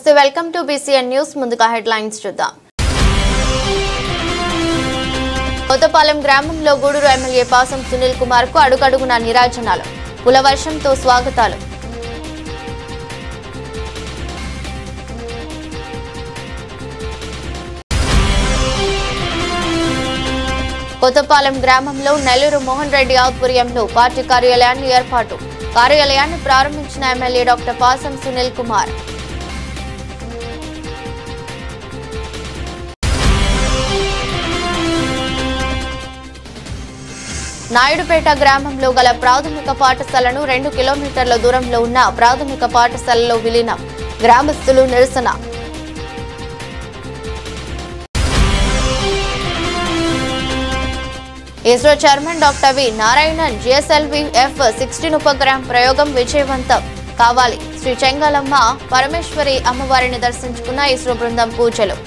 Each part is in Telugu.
నమస్తే వెల్కమ్ టు BCN న్యూస్ ముందుగా హెడ్లైన్స్ చూద్దాం. కొత్తపాలెం గ్రామంలో గూడూరు ఎమ్మెల్యే పాసం సునీల్ కుమార్ కు అడుగడుగున నిరాజనాలు, పులవర్షంతో స్వాగతాలు. కొత్తపాలెం గ్రామంలో నెల్లూరు మోహన్ రెడ్డి ఆధ్వర్యంలో పార్టీ కార్యాలయాన్ని ఏర్పాటు. కార్యాలయాన్ని ప్రారంభించిన ఎమ్మెల్యే డాక్టర్ పాసం సునీల్ కుమార్. నాయుడుపేట గ్రామంలో గల ప్రాథమిక పాఠశాలను 2 కిలోమీటర్ల దూరంలో ఉన్న ప్రాథమిక పాఠశాలలో విలీనం, గ్రామస్తులు నిరసన. ISRO chairman doctor V Narayanan GSLV F-16 ఉపగ్రహం ప్రయోగం విజయవంతం కావాలి. శ్రీ చెంగలమ్మ పరమేశ్వరి అమ్మవారిని దర్శించుకున్న ఇస్రో బృందం పూజలు.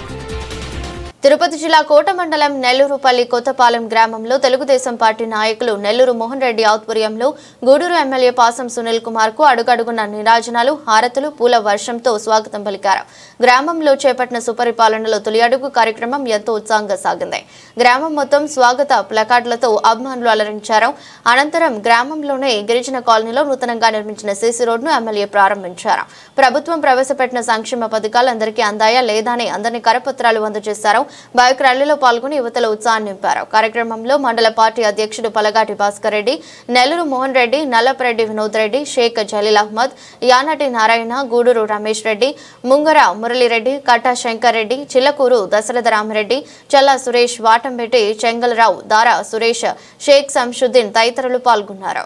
తిరుపతి జిల్లా కోట మండలం నెల్లూరుపల్లి కొత్తపాలెం గ్రామంలో తెలుగుదేశం పార్టీ నాయకులు నెల్లూరు మోహన్ రెడ్డి ఆధ్వర్యంలో గూడూరు ఎమ్మెల్యే పాసం సునీల్ కుమార్ కు అడుగడుగున నీరాజనాలు, హారతులు, పూల వర్షంతో స్వాగతం పలికారు. గ్రామంలో చేపట్టిన సుపరిపాలనలో తొలి అడుగు కార్యక్రమం ఎంతో ఉత్సాహంగా సాగింది. గ్రామం మొత్తం స్వాగత ప్లకార్డులతో అభిమానులు అలరించారు. అనంతరం గ్రామంలోనే గిరిజన కాలనీలో నూతనంగా నిర్మించిన సీసీ రోడ్డును ఎమ్మెల్యే ప్రారంభించారు. ప్రభుత్వం ప్రవేశపెట్టిన సంక్షేమ పథకాలు అందరికీ అందాయా లేదా అని అందరినీ కరపత్రాలు అందజేశారు. బైక్ ర్యాలీలో పాల్గొని యువతలో ఉత్సాహాన్ని నింపారు. కార్యక్రమంలో మండల పార్టీ అధ్యక్షుడు పలగాటి భాస్కర్ రెడ్డి, నెల్లూరు మోహన్ రెడ్డి, నల్లపరెడ్డి వినోద్ రెడ్డి, షేక్ జలీల్ అహ్మద్, యానటి నారాయణ, గూడూరు రమేష్ రెడ్డి, ముంగర మురళిరెడ్డి, కట్టా శంకర్ రెడ్డి, చిల్లకూరు దశరథ రామరెడ్డి, చల్లా సురేష్, వాటంబెట్టి చెంగల్రావు, దారా సురేష్, షేక్ సంషుద్దీన్ తదితరులు పాల్గొన్నారు.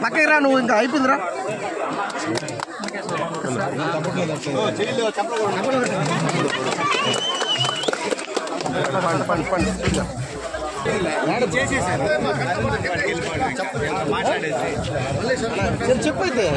పక్కకి రా, నువ్వు ఇంకా అయిపోయిందిరా. చెప్పైతే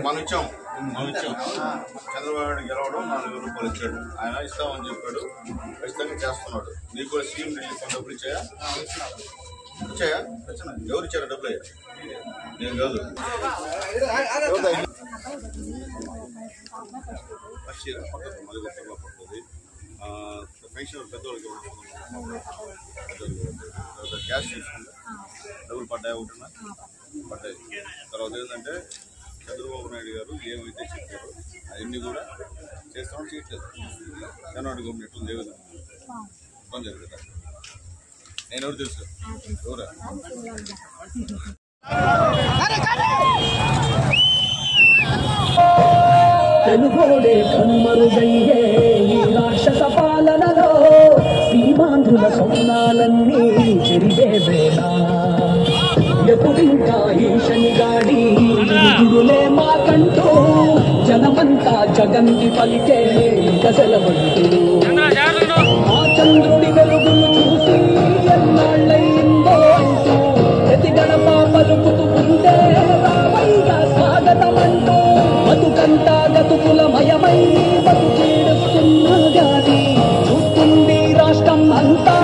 మనం ఇచ్చాం చంద్రబాబు గెలవడం 4,000 రూపాయలు ఇచ్చాడు. ఆయన ఇస్తామని చెప్పాడు, ఖచ్చితంగా చేస్తున్నాడు. నీకు కూడా సీఎం రిలీఫ్ డబ్బులు ఇచ్చాయా? ఎవరు ఇచ్చారు డబ్బులు? అయ్యా నేను కాదు. పడుతుంది పెన్షన్ పెద్దవాళ్ళకి క్యాష్ తీసుకుంటే డబ్బులు పడ్డాయి ఉంటున్నా పడ్డాయి. తర్వాత ఏంటంటే చంద్రబాబు నాయుడు గారు ఏమైతే చెప్పారో అవన్నీ కూడా చేస్తామని చేయట్లేదు. కర్ణాటక గవర్నమెంట్ ఎట్లా లేదు ఇబ్బంది జరుగుతుంది. నేను ఎవరు తెలుసు ఎవరా తెలుగోడే కనుమరుగయ్యే ఈ రాక్షస పాలనలో సీమాంధ్రుల స్వప్నాలన్నీ చెరిగే వేళ ఎప్పుడింకా ఈ శనిగాడి గురులే మాకంటూ జనమంతా జగంతి పలికే గజలవంటూ ఆ చంద్రుడి వెలుగులు చూసి ఎన్నాళ్ళయిందో అంటూ ప్రతి గడప పలుకుతూ ఉండే రామయ్య స్వాగతమంటూ బతుకంతా గతుకులమయమై బతుకేడుస్తున్న గాని చూస్తుంది రాష్ట్రం అంతా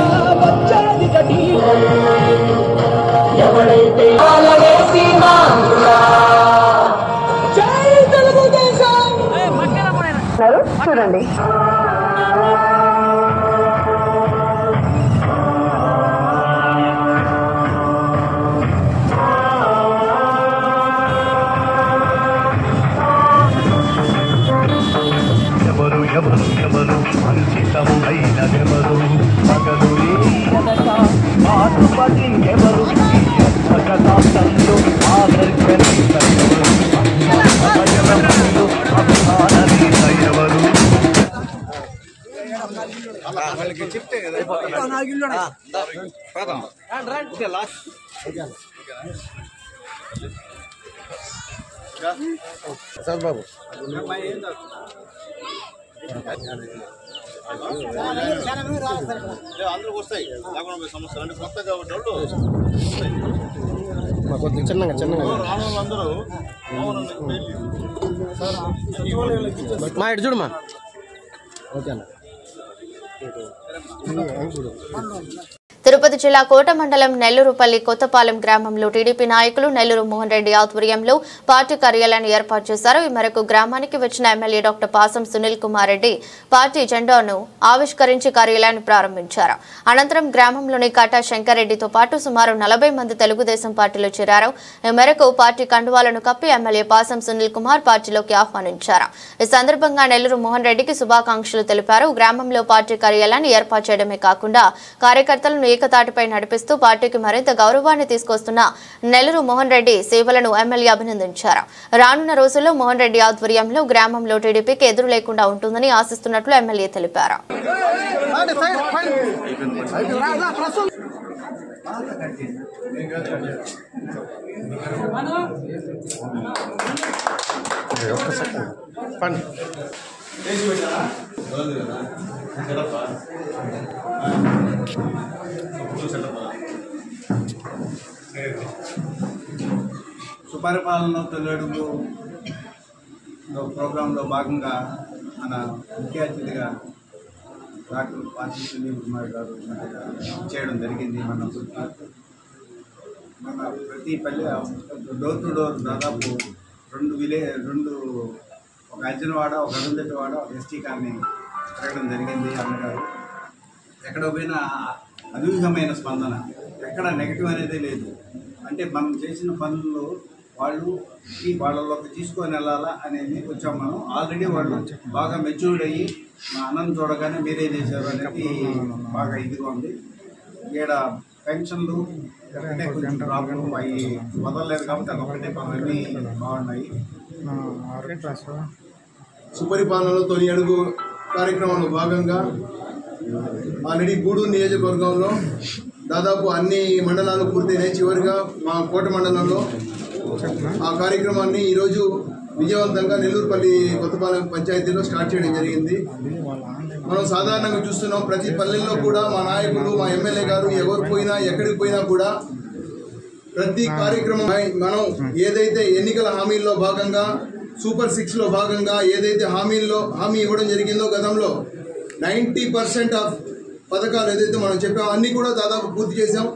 వచ్చేది గటి ఎవరైతే జై తెలుగుదేశం చూడండి. ఎవరు అంకితము అయినదెవరు పగలు మాతృపతి ఎవరు జగదాంతంలో ఎవరు చెప్తే సార్ బాబు అందరికి వస్తాయి. లేకుండా సమస్యలు అంటే కొత్త కాబట్టి కొద్దిగా చిన్నగా అందరూ మా ఇటు చూడమ్మా. ఓకే అన్న. తిరుపతి జిల్లా కోట మండలం నెల్లూరుపల్లి కొత్తపాలెం గ్రామంలో టీడీపీ నాయకులు నెల్లూరు మోహన్ రెడ్డి ఆధ్వర్యంలో పార్టీ కార్యాలయాన్ని ఏర్పాటు చేశారు. ఈ మేరకు గ్రామానికి వచ్చిన ఎమ్మెల్యే డాక్టర్ పాసం సునీల్ కుమార్ రెడ్డి పార్టీ జెండాను ఆవిష్కరించి కార్యాలయాన్ని ప్రారంభించారు. అనంతరం గ్రామంలోని కాటా శంకర్రెడ్డితో పాటు సుమారు 40 మంది తెలుగుదేశం పార్టీలో చేరారు. ఈ మేరకు పార్టీ కండువాలను కప్పి ఎమ్మెల్యే పాసం సునీల్ కుమార్ పార్టీలోకి ఆహ్వానించారు. ఈ సందర్భంగా నెల్లూరు మోహన్ రెడ్డికి శుభాకాంక్షలు తెలిపారు. గ్రామంలో పార్టీ కార్యాలయాన్ని ఏర్పాటు చేయడమే కాకుండా కార్యకర్తలను ఏకతాటిపై నడిపిస్తూ పార్టీకి మరింత గౌరవాన్ని తీసుకొస్తున్న నెల్లూరు మోహన్ రెడ్డి సేవలను ఎమ్మెల్యే అభినందించారు. రానున్న రోజుల్లో మోహన్ రెడ్డి ఆధ్వర్యంలో గ్రామంలో టీడీపీకి ఎదురు లేకుండా ఉంటుందని ఆశిస్తున్నట్లు ఎమ్మెల్యే తెలిపారు. సుపరిపాలన తొలడుగు ప్రోగ్రాంలో భాగంగా మన ముఖ్య అతిథిగా డాక్టర్ పాసం సునీల్ కుమార్ గారు చేయడం జరిగింది. మన ప్రతి పల్లె డోర్ టు డోర్ దాదాపు 2 ఒక అర్జునవాడ, ఒక అరుంధతివాడ, ఒక ఎస్టీ కాలనీ తిరగడం జరిగింది. అన్నగారు ఎక్కడ పోయినా అనూహ్యమైన స్పందన, ఎక్కడ నెగిటివ్ అనేది లేదు. అంటే మనం చేసిన పనులు వాళ్ళలోకి తీసుకొని వెళ్ళాలా అనేది వచ్చాం. మనం ఆల్రెడీ వాళ్ళు బాగా మెచ్యూర్డ్ అయ్యి మా అన్నం చూడగానే మీరే చేశారు అనేది బాగా ఇదిగా ఉంది. ఇక్కడ పెన్షన్లు ఒకటే కొంచెం ప్రాబ్లం అవి వదలలేదు కాబట్టి అదొకటే పనులన్నీ బాగున్నాయి. సుపరిపాలనలో తొలి అడుగు కార్యక్రమంలో భాగంగా ఆల్రెడీ గూడూరు నియోజకవర్గంలో దాదాపు అన్ని మండలాలు పూర్తయినాయి. చివరిగా మా కోట మండలంలో ఆ కార్యక్రమాన్ని ఈరోజు విజయవంతంగా నెల్లూరుపల్లి కొత్తపాలెం పంచాయతీలో స్టార్ట్ చేయడం జరిగింది. మనం సాధారణంగా చూస్తున్నాం, ప్రతి పల్లెల్లో కూడా మా నాయకులు, మా ఎమ్మెల్యే గారు ఎవరు పోయినా ఎక్కడికి పోయినా కూడా ప్రతి కార్యక్రమం మనం ఏదైతే ఎన్నికల హామీల్లో భాగంగా సూపర్ 6 లో భాగంగా ఏదైతే హామీ ఇవ్వడం జరిగిందో గతంలో 90% ఆఫ్ పథకాలు ఏదైతే మనం చెప్పామో అన్ని కూడా దాదాపు పూర్తి చేశాం.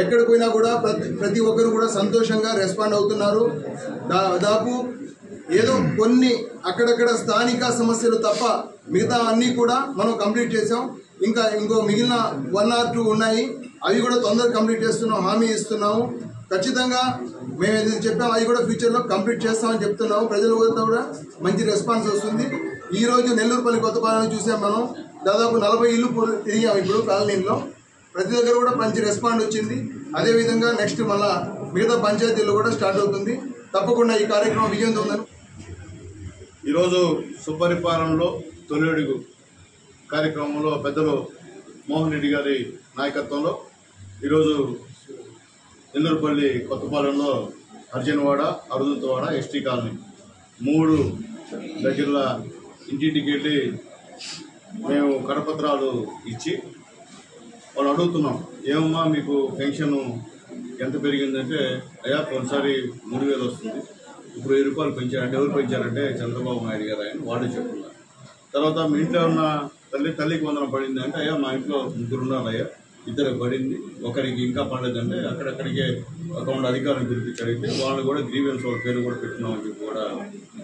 ఎక్కడికి పోయినా కూడా ప్రతి ఒక్కరు కూడా సంతోషంగా రెస్పాండ్ అవుతున్నారు. దాదాపు ఏదో కొన్ని అక్కడక్కడ స్థానిక సమస్యలు తప్ప మిగతా అన్నీ కూడా మనం కంప్లీట్ చేసాం. ఇంకో మిగిలిన 1 or 2 ఉన్నాయి. అవి కూడా తొందరగా కంప్లీట్ చేస్తున్నాం, హామీ ఇస్తున్నాము. ఖచ్చితంగా మేము ఏదైతే చెప్పామో అవి కూడా ఫ్యూచర్లో కంప్లీట్ చేస్తామని చెప్తున్నాము. ప్రజలు కూడా మంచి రెస్పాన్స్ వస్తుంది. ఈ రోజు నెల్లూరుపల్లి కొత్తపాలెం చూసాం మనం. దాదాపు 40 ఇల్లు తిరిగాం ఇప్పుడు కాలనీలో. ప్రతి దగ్గర కూడా మంచి రెస్పాండ్ వచ్చింది. అదేవిధంగా నెక్స్ట్ మళ్ళా మిగతా పంచాయతీల్లో కూడా స్టార్ట్ అవుతుంది. తప్పకుండా ఈ కార్యక్రమం విజయంతో ఉందని. ఈరోజు సుపరిపాలనలో తొలి అడుగు కార్యక్రమంలో పెద్దలు మోహన్ రెడ్డి గారి నాయకత్వంలో ఈరోజు నెల్లూరుపల్లి కొత్తపాలెంలో అర్జునవాడ, అరుదుతవాడ, ఎస్టీ కాలనీ 3 దగ్గర ఇంటింటికి వెళ్ళి మేము కరపత్రాలు ఇచ్చి వాళ్ళు అడుగుతున్నాం, ఏమమ్మా మీకు పెన్షన్ ఎంత పెరిగిందంటే, అయ్యా కొన్నిసారి 3,000 వస్తుంది, ఇప్పుడు 1000 రూపాయలు పెంచారంటే ఎవరు పెంచారంటే చంద్రబాబు నాయుడు గారు ఆయన వాళ్ళు చెప్తున్నారు. తర్వాత మీ ఇంట్లో ఉన్న తల్లికి వందనం పడింది అంటే, అయ్యా మా ఇంట్లో 3 ఉన్నారు అయ్యా, 2 పడింది, ఒకరికి ఇంకా పడలేదంటే అక్కడక్కడికే అకౌంట్ అధికారులను పిలిపించి అడిగితే వాళ్ళు కూడా గ్రీవెన్స్ వాళ్ళ పేరు కూడా పెట్టినామని చెప్పి కూడా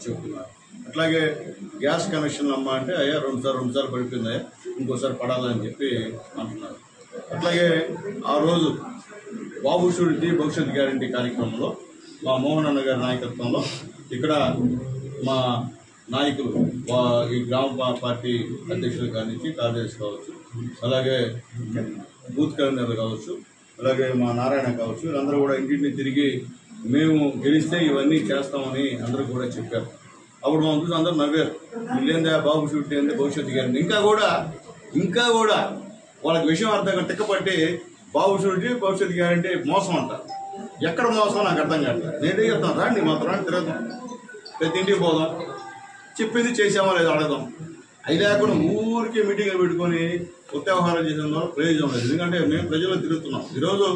చెప్తున్నారు. అట్లాగే గ్యాస్ కనెక్షన్ అమ్మ అంటే, అయ్యా 2 సార్లు పడిపోయింది అయ్యా, ఇంకోసారి పడాలని చెప్పి అంటున్నారు. అట్లాగే ఆ రోజు బాబు షూరిటీ భవిష్యత్ గ్యారంటీ కార్యక్రమంలో మా మోహన్ అన్న గారి నాయకత్వంలో ఇక్కడ మా నాయకులు ఈ గ్రామ పార్టీ అధ్యక్షులు కానించి కార్యదర్శి కావచ్చు, అలాగే బూత్ కన్వీనర్లు కావచ్చు, అలాగే మా నారాయణ కావచ్చు, వీళ్ళందరూ కూడా ఇంటింటిని తిరిగి మేము గెలిస్తే ఇవన్నీ చేస్తామని అందరూ కూడా చెప్పారు. అప్పుడు మనం చూసి అందరూ నవ్వారు, వీళ్ళేందా బాబు షూరిటీ ఏంది భవిష్యత్ గ్యారంటీ. ఇంకా కూడా వాళ్ళకి విషయం అర్థంగా తిక్కపట్టి బాబు షూరిటీ భవిష్యత్ గ్యారంటీ మోసం అంటారు. ఎక్కడ మోసం నాకు అర్థం కావట్లేదు. నేనే చెప్తాను, రాండి మాతో రాండి, తిరగదాం, ప్రతి ఇంటికి పోదాం, చెప్పింది చేసామో లేదో అడగదాం. అది లేకుండా ఊరికే మీటింగ్లు పెట్టుకొని ఉత్సాహాలు చేసిన ప్రయోజనం లేదు. ఎందుకంటే మేము ప్రజల్లో తిరుగుతున్నాం. ఈరోజు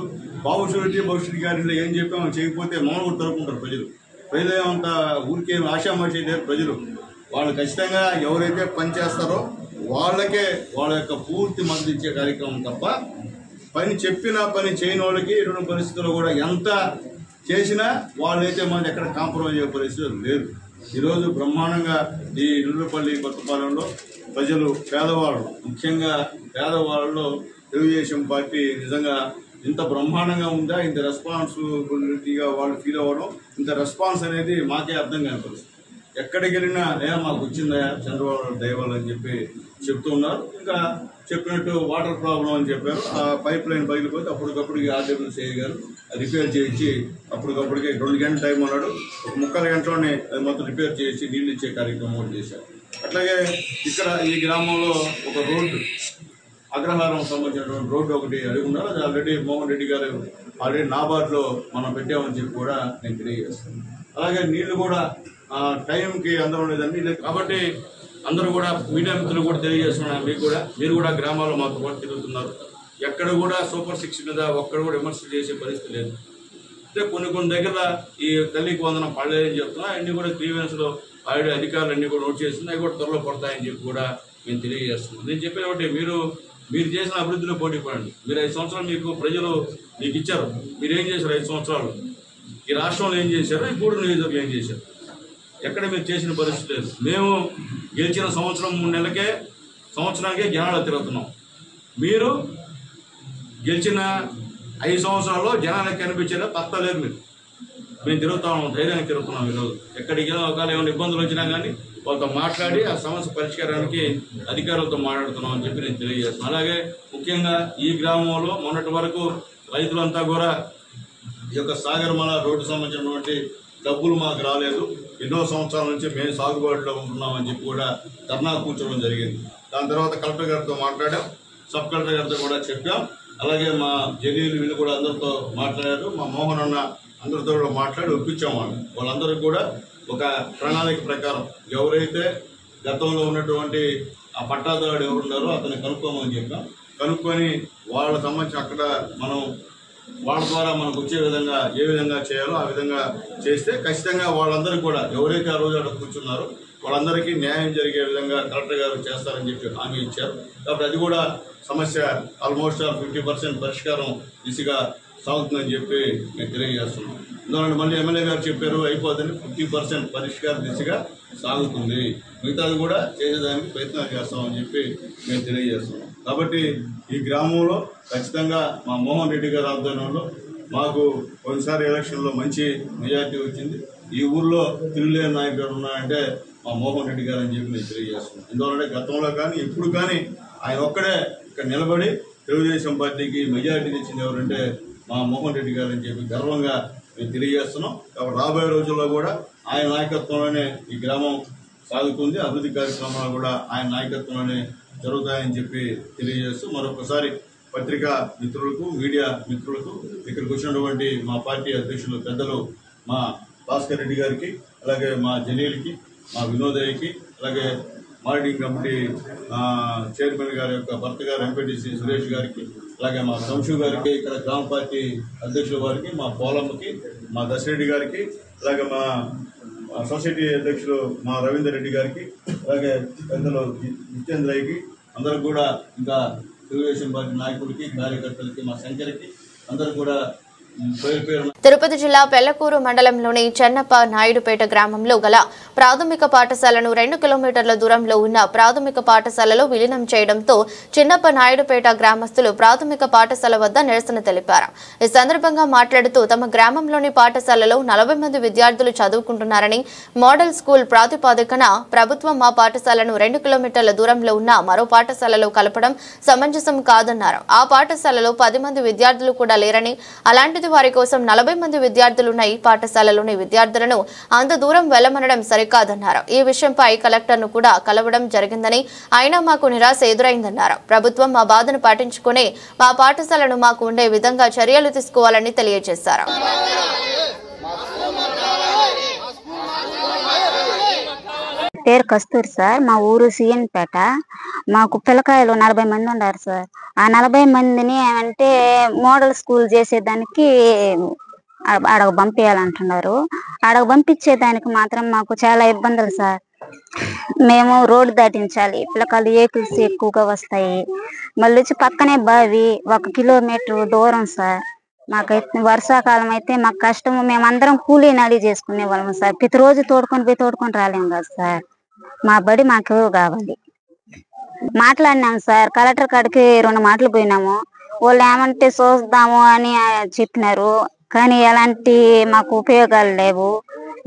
బాబు షూరిటీ భవిష్యత్ గ్యారంటీలో ఏం చెప్పామో చేయకపోతే మౌనం తరుపుకుంటారు ప్రజలు. ప్రజలు ఏమంతా ఊరికే ఆశామాషి లేరు ప్రజలు. వాళ్ళు ఖచ్చితంగా ఎవరైతే పని చేస్తారో వాళ్ళకే వాళ్ళ యొక్క పూర్తి మద్దతు ఇచ్చే కార్యక్రమం తప్ప చెప్పిన పని చేయని వాళ్ళకి ఇటువంటి పరిస్థితుల్లో కూడా ఎంత చేసినా వాళ్ళైతే మనకి ఎక్కడ కాంప్రమైజ్ అయ్యే పరిస్థితులు లేదు. ఈరోజు బ్రహ్మాండంగా ఈ నెల్లూరుపల్లి కొత్తపాలెంలో ప్రజలు పేదవాళ్ళు, ముఖ్యంగా పేదవాళ్ళలో తెలుగుదేశం పార్టీ నిజంగా ఇంత బ్రహ్మాండంగా ఉందా, ఇంత రెస్పాన్సిబిలిటీగా వాళ్ళు ఫీల్ అవ్వడం, ఇంత రెస్పాన్స్ అనేది మాకే అర్థం కాని పరిస్థితి. ఎక్కడికి వెళ్ళినా మాకు వచ్చిందా చంద్రబాబు దయవల్ అని చెప్పి చెప్తూ ఉన్నారు. ఇంకా చెప్పినట్టు వాటర్ ప్రాబ్లం అని చెప్పారు. ఆ పైప్ లైన్ పగిలిపోతే అప్పటికప్పుడు ఆర్డబ్ల్యూసీ గారు రిపేర్ చేయించి అప్పటికప్పటికే 2 గంటల టైం అన్నాడు, ఒక 3/4 గంటలోనే అది మొత్తం రిపేర్ చేసి నీళ్ళు ఇచ్చే కార్యక్రమం కూడా చేశారు. అట్లాగే ఇక్కడ ఈ గ్రామంలో ఒక రోడ్డు అగ్రహారం సంబంధించినటువంటి రోడ్డు ఒకటి అడిగి ఉన్నారు. అది ఆల్రెడీ మోహన్ రెడ్డి గారు ఆల్రెడీ నాబార్డ్లో మనం పెట్టామని చెప్పి కూడా నేను తెలియజేస్తాను. అలాగే నీళ్లు కూడా టైంకి అందరూ లేదండి. కాబట్టి అందరూ కూడా మీడియా మిత్రులు కూడా తెలియజేస్తున్నారు, మీకు కూడా మీరు కూడా గ్రామాల్లో మాతో పాటు తిరుగుతున్నారు. ఎక్కడ కూడా సూపర్ 6 మీద ఒక్కడ కూడా విమర్శలు చేసే పరిస్థితి లేదు. అంటే కొన్ని దగ్గర ఈ తల్లికి వందనం పడలేదని చెప్తున్నా, అన్ని కూడా గ్రీవెన్స్లో ఆల్రెడీ అధికారులు అన్ని కూడా నోట్ చేస్తున్నాయి, అవి కూడా త్వరలో పడతాయని చెప్పి కూడా మేము తెలియజేస్తున్నాం. నేను చెప్పేది ఒకటి, మీరు చేసిన అభివృద్ధిలో పోటీ పడండి. మీరు 5 సంవత్సరాలు ప్రజలు మీకు ఇచ్చారు, మీరేం చేశారు 5 సంవత్సరాలు? ఈ రాష్ట్రంలో ఏం చేశారు, ఈ గూడూరు నియోజకవర్గంలో ఏం చేశారు? ఎక్కడ మీరు చేసిన పరిస్థితి లేదు. మేము గెలిచిన 3 నెలలకే సంవత్సరానికే జనాలు తిరుగుతున్నాం. మీరు గెలిచిన 5 సంవత్సరాల్లో జనాలకు కనిపించేలా తప్పలేదు. మేము తిరుగుతాము, ధైర్యానికి తిరుగుతున్నాం. ఈరోజు ఎక్కడికి ఒకవేళ ఏమైనా ఇబ్బందులు వచ్చినా కానీ వాళ్ళతో మాట్లాడి ఆ సమస్య పరిష్కారానికి అధికారులతో మాట్లాడుతున్నాం అని చెప్పి నేను తెలియజేస్తున్నాను. అలాగే ముఖ్యంగా ఈ గ్రామంలో మొన్నటి వరకు రైతులంతా కూడా ఈ యొక్క సాగర్మల రోడ్డు సంబంధించినటువంటి డబ్బులు మాకు రాలేదు, ఎన్నో సంవత్సరాల నుంచి మేము సాగుబాటులో ఉంటున్నామని చెప్పి కూడా ధర్నా కూర్చోవడం జరిగింది. దాని తర్వాత కలెక్టర్ గారితో మాట్లాడాం, సబ్ కలెక్టర్ గారితో కూడా చెప్పాం. అలాగే మా జలీలు వీళ్ళు కూడా అందరితో మాట్లాడారు. మా మోహన్ అన్న అందరితో కూడా మాట్లాడి ఒప్పించాం. వాళ్ళందరూ కూడా ఒక ప్రణాళిక ప్రకారం ఎవరైతే గతంలో ఉన్నటువంటి ఆ పట్టాదారుడు ఎవరున్నారో అతన్ని కనుక్కోమని చెప్పాం. కనుక్కొని వాళ్ళ సంబంధించి అక్కడ మనం వాళ్ళ ద్వారా మనకు వచ్చే విధంగా ఏ విధంగా చేయాలో ఆ విధంగా చేస్తే ఖచ్చితంగా వాళ్ళందరికీ కూడా ఎవరైతే ఆ రోజు అక్కడ కూర్చున్నారో వాళ్ళందరికీ న్యాయం జరిగే విధంగా కలెక్టర్ గారు చేస్తారని చెప్పి హామీ ఇచ్చారు. కాబట్టి అది కూడా సమస్య ఆల్మోస్ట్ 50% పరిష్కారం దిశగా సాగుతుందని చెప్పి మేము తెలియజేస్తున్నాం. ఎందుకంటే మళ్ళీ ఎమ్మెల్యే గారు చెప్పారు అయిపోతుంది, 50% పరిష్కార దిశగా సాగుతుంది, మిగతాది కూడా చేసేదానికి ప్రయత్నాలు చేస్తామని చెప్పి మేము తెలియజేస్తున్నాం. కాబట్టి ఈ గ్రామంలో ఖచ్చితంగా మా మోహన్ రెడ్డి గారి ఆధ్వర్యంలో మాకు కొన్నిసారి ఎలక్షన్లో మంచి మెజార్టీ వచ్చింది. ఈ ఊర్లో తిరుగులేని నాయకుడు ఉన్నారంటే మా మోహన్ రెడ్డి గారు అని చెప్పి నేను తెలియజేస్తున్నాను. ఎందుకంటే గతంలో కానీ ఇప్పుడు కానీ ఆయన ఒక్కడే ఇక్కడ నిలబడి తెలుగుదేశం పార్టీకి మెజార్టీ ఇచ్చింది ఎవరంటే మా మోహన్ రెడ్డి గారు అని చెప్పి గర్వంగా మేము తెలియజేస్తున్నాం. కాబట్టి రాబోయే రోజుల్లో కూడా ఆయన నాయకత్వంలోనే ఈ గ్రామం సాగుతుంది, అభివృద్ధి కార్యక్రమాలు కూడా ఆయన నాయకత్వంలోనే జరుగుతాయని చెప్పి తెలియజేస్తూ మరొకసారి పత్రికా మిత్రులకు, మీడియా మిత్రులకు, ఇక్కడికి వచ్చినటువంటి మా పార్టీ అధ్యక్షులు పెద్దలు మా భాస్కర్ రెడ్డి గారికి, అలాగే మా జలీల్కి, మా వినోదయ్యకి, అలాగే మానిటరింగ్ కమిటీ చైర్మన్ గారి యొక్క భర్త గారు ఎంపీటీసీ సురేష్ గారికి, అలాగే మా సంశు గారికి, ఇక్కడ గ్రామ పార్టీ అధ్యక్షుల వారికి, మా పోలమ్మకి, మా దశరెడ్డి గారికి, అలాగే మా సొసైటీ అధ్యక్షులు మా రవీందర్ రెడ్డి గారికి, అలాగే పెద్దలు జితేంద్రయ్యకి, అందరూ కూడా ఇంకా తెలుగుదేశం పార్టీ నాయకుడికి, కార్యకర్తలకి, మా శంకర్కి అందరూ కూడా తిరుపతి జిల్లా పెళ్లకూరు మండలంలోని చెన్నప్ప నాయుడుపేట గ్రామంలో గల ప్రాథమిక పాఠశాలను 2 కిలోమీటర్ల దూరంలో ఉన్న ప్రాథమిక పాఠశాలలో విలీనం చేయడంతో చిన్నప్ప నాయుడుపేట గ్రామస్తులు ప్రాథమిక పాఠశాల వద్ద నిరసన తెలిపారు. ఈ సందర్భంగా మాట్లాడుతూ తమ గ్రామంలోని పాఠశాలలో 40 మంది విద్యార్థులు చదువుకుంటున్నారని, మోడల్ స్కూల్ ప్రాతిపదికన ప్రభుత్వం మా పాఠశాలను 2 కిలోమీటర్ల దూరంలో ఉన్న మరో పాఠశాలలో కలపడం సమంజసం కాదన్నారు. ఆ పాఠశాలలో 10 మంది విద్యార్థులు కూడా లేరని, అలాంటి వారి కోసం 40 మంది విద్యార్థులున్న ఈ పాఠశాలలోని విద్యార్థులను అంత దూరం వెళ్లమనడం సరికాదన్నారు. ఈ విషయంపై కలెక్టర్ను కూడా కలవడం జరిగిందని, అయినా మాకు నిరాశ ఎదురైందన్నారు. ప్రభుత్వం మా బాధను పాటించుకుని మా పాఠశాలను మాకు ఉండే విధంగా చర్యలు తీసుకోవాలని తెలియజేశారు. పేరు కస్తూరి సార్, మా ఊరు సిఎన్పేట. మాకు పిల్లకాయలు 40 మంది ఉన్నారు సార్. ఆ 40 మందిని అంటే మోడల్ స్కూల్ చేసేదానికి ఆడకు పంపించాలంటున్నారు. ఆడకు పంపించేదానికి మాత్రం మాకు చాలా ఇబ్బందులు సార్. మేము రోడ్డు దాటించాలి, పిల్లకాయలు ఏకుల్స్ ఎక్కువగా వస్తాయి. మళ్ళీ వచ్చి పక్కనే బావి 1 కిలోమీటర్ దూరం సార్. మాకైతే వర్షాకాలం అయితే మాకు కష్టము, మేమందరం కూలీ నాలి చేసుకునే వాళ్ళం సార్. ప్రతిరోజు తోడుకొని రాలేము కదా సార్. మా బడి మాకు కావాలి. మాట్లాడినాము సార్, కలెక్టర్ కాడికి 2 మాటలు పోయినాము. వాళ్ళు ఏమంటే చూద్దాము అని చెప్పినారు, కానీ ఎలాంటి మాకు ఉపయోగాలు లేవు.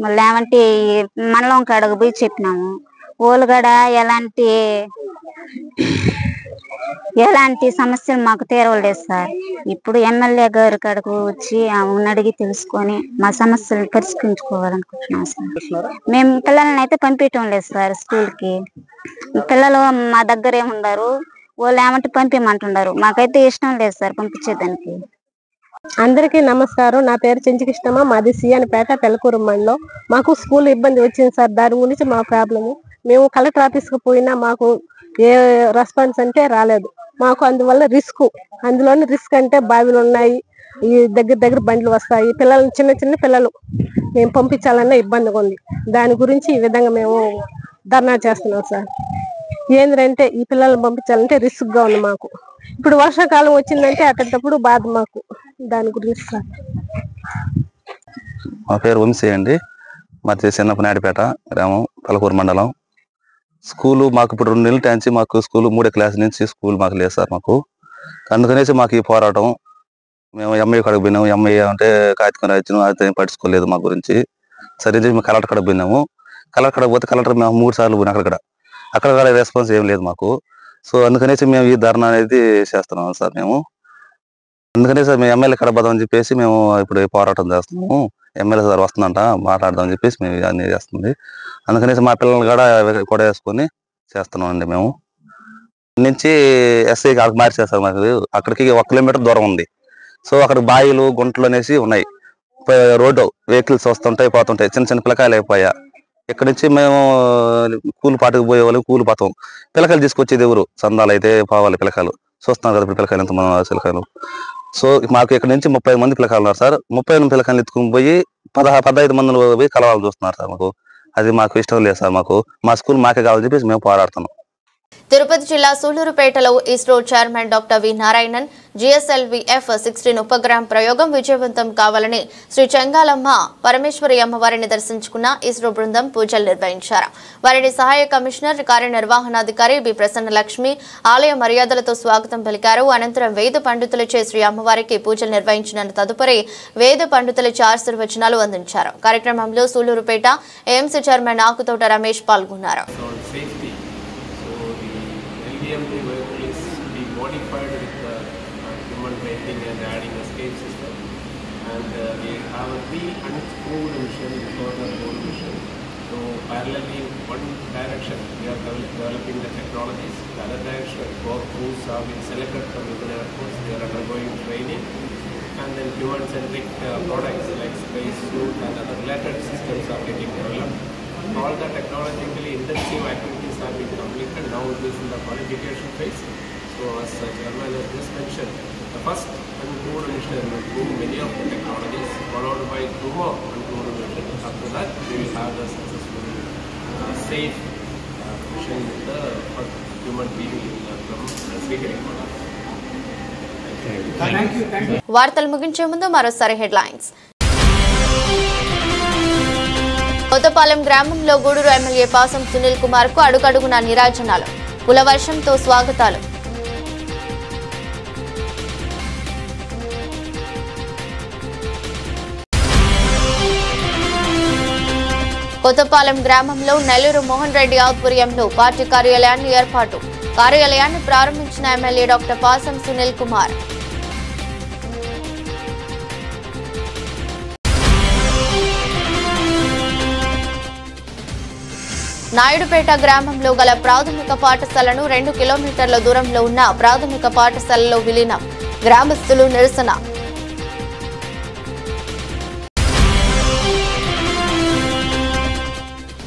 మళ్ళీ ఏమంటే మండలం కాడకు పోయి చెప్పినాము, వాళ్ళు కూడా ఎలాంటి సమస్యలు మాకు తీరవలేదు సార్. ఇప్పుడు ఎమ్మెల్యే గారి కాడకు వచ్చి ఆమెను అడిగి తెలుసుకొని మా సమస్యలు పరిష్కరించుకోవాలనుకుంటున్నాం సార్. మేము పిల్లల్ని అయితే పంపించడం లేదు సార్ స్కూల్కి. పిల్లలు మా దగ్గర ఏముండారు, వాళ్ళు ఏమంటే పంపించమంటున్నారు. మాకైతే ఇష్టం లేదు సార్ పంపించేదానికి. అందరికీ నమస్కారం. నా పేరు చెంచికృష్ణమ్మ, మాది సిఎన్పేట పెళ్లకూరు మండలం. మాకు స్కూల్ ఇబ్బంది వచ్చింది సార్. దాని గురించి మా ప్రాబ్లము. మేము కలెక్టర్ ఆఫీస్కి పోయినా మాకు ఏ రెస్పాన్స్ అంటే రాలేదు. మాకు అందువల్ల అందులోని రిస్క్ అంటే బావిలు ఉన్నాయి, ఈ దగ్గర బండ్లు వస్తాయి, పిల్లలు చిన్న పిల్లలు మేము పంపించాలన్నా ఇబ్బందిగా ఉంది. దాని గురించి ఈ విధంగా మేము ధర్నా చేస్తున్నాం సార్. ఏంటంటే ఈ పిల్లల్ని పంపించాలంటే రిస్క్గా ఉంది మాకు. ఇప్పుడు వర్షాకాలం వచ్చిందంటే అట్టేటప్పుడు బాధ మాకు. దాని గురించి సార్. మా పేరు వంశీ అండి, మాది చిన్నప్ప నాయుడుపేట గ్రామం, పెళ్లకూరు మండలం. స్కూలు మాకు ఇప్పుడు 2 నెలల నుంచి మాకు స్కూలు 3వ క్లాస్ నుంచి స్కూల్ మాకు లేదు సార్. మాకు అందుకనేసి మాకు ఈ పోరాటం. మేము ఎంఐ కాడకు పోయినాము, ఎంఐ అంటే కాగితం రాయించాము, అది పట్టించుకోలేదు మా గురించి. సరే మేము కలెక్టర్ కాడకు పోయినాము. కలెక్టర్ కాడకు పోతే కలెక్టర్ మేము 3 సార్లు పోయినా అక్కడ కూడా రెస్పాన్స్ ఏం లేదు మాకు. సో అందుకనేసి మేము ఈ ధర్నా అనేది చేస్తున్నాం సార్. మేము అందుకనే సార్ మేము ఎమ్మెల్యే కాడ పోదామని చెప్పేసి మేము ఇప్పుడు పోరాటం చేస్తున్నాము. ఎమ్మెల్యే సార్ వస్తుందంట, మాట్లాడదామని చెప్పేసి మేము అన్నీ చేస్తుంది. అందుకనేసి మా పిల్లల్ని కూడా వేసుకొని చేస్తున్నాం అండి. మేము నుంచి ఎస్ఐకి అక్కడికి మార్చేస్తారు. మాకు అక్కడికి 1 కిలోమీటర్ దూరం ఉంది. సో అక్కడ బాయిలు గుంటలు అనేసి ఉన్నాయి. రోడ్డు వెహికల్స్ వస్తుంటాయి పోతుంటాయి, చిన్న పిల్లకాయలు అయిపోయా. ఇక్కడ నుంచి మేము కూలి పాటకు పోయే వాళ్ళు కూలి పాతాం. పిల్లకాయలు తీసుకొచ్చేది ఎవరు? చందాలు అయితే పోవాలి పిల్లకాయలు. చూస్తున్నాం కదా ఇప్పుడు పిల్లకాయలు ఎంతమంది పిల్లకాయలు. సో మాకు ఇక్కడ నుంచి 30 మంది పిల్లకాయలు ఉన్నారు సార్. 30 పిల్లకాయలు ఎత్తుకుని పోయి 15 మందిని పోయి కలవాలని చూస్తున్నారు సార్. అది మాకు ఇష్టం లేదు సార్. మా స్కూల్ మాకే కావాలని చెప్పేసి మేము పోరాడుతున్నాం. తిరుపతి జిల్లా సూళ్లూరుపేటలో ISRO chairman doctor V Narayanan GSLV F-16 ఉపగ్రహం ప్రయోగం విజయవంతం కావాలని శ్రీ చెంగాలమ్మ పరమేశ్వరి అమ్మవారిని దర్శించుకున్న ఇస్రో బృందం పూజలు నిర్వహించారు. వారిని సహాయ కమిషనర్ కార్యనిర్వహణాధికారి బి ప్రసన్నలక్ష్మి ఆలయ మర్యాదలతో స్వాగతం పలికారు. అనంతరం వేద పండితులచే శ్రీ అమ్మవారికి పూజలు నిర్వహించిన తదుపరి వేద పండితులచే ఆశీర్వచనాలు అందించారు. కార్యక్రమంలో సూళ్లూరుపేట AMC చైర్మన్ ఆకుతోట రమేష్ పాల్గొన్నారు. LVM vehicle is be modified with human rating and adding escape system, and we have a 3 uncrewed mission before the whole mission. So parallelly, one direction we are developing the technologies, the other direction 4 crews have been selected from within airports. They are undergoing training, and then human-centric products like space suit and other related systems are getting developed. All the technologically intensive activities have been completed. Now it is in the qualification phase. So as Chairman has just mentioned, the first uncrewed mission will do many of the technologies, followed by 2 more uncrewed missions. After that, we will have the successful, safe mission with the first human being from Sriharikota. Thank you. వార్తలు ముగించే ముందు మరోసారి హెడ్లైన్స్. కొత్తపాలెం గ్రామంలో గూడూరు ఎమ్మెల్యే పాసం సునీల్ కుమార్ కు అడుగడుగున నీరాజనాలు, కులవర్షంతో స్వాగతాలు. కొత్తపాలెం గ్రామంలో నెల్లూరు మోహన్ రెడ్డి ఆధ్వర్యంలో పార్టీ కార్యాలయాన్ని ఏర్పాటు, కార్యాలయాన్ని ప్రారంభించిన ఎమ్మెల్యే డాక్టర్ పాసం సునీల్ కుమార్. నాయుడుపేట గ్రామంలో గల ప్రాథమిక పాఠశాలను 2 కిలోమీటర్ల దూరంలో ఉన్న ప్రాథమిక పాఠశాలలో విలీనం, గ్రామస్తులు నిరసన.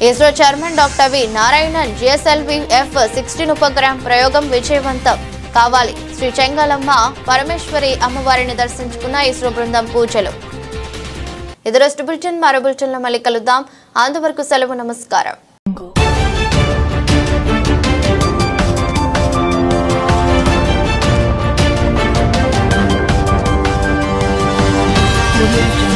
ISRO chairman doctor V Narayanan GSLV F-16 ఉపగ్రహం ప్రయోగం విజయవంతం కావాలి. శ్రీ చెంగాలమ్మ పరమేశ్వరి అమ్మవారిని దర్శించుకున్న ఇస్రో బృందం పూజలు. ఇది రోజు బులెటిన్. మరో బులెటిన్లో మళ్ళీ కలుద్దాం. అంతవరకు సెలవు. నమస్కారం. Audio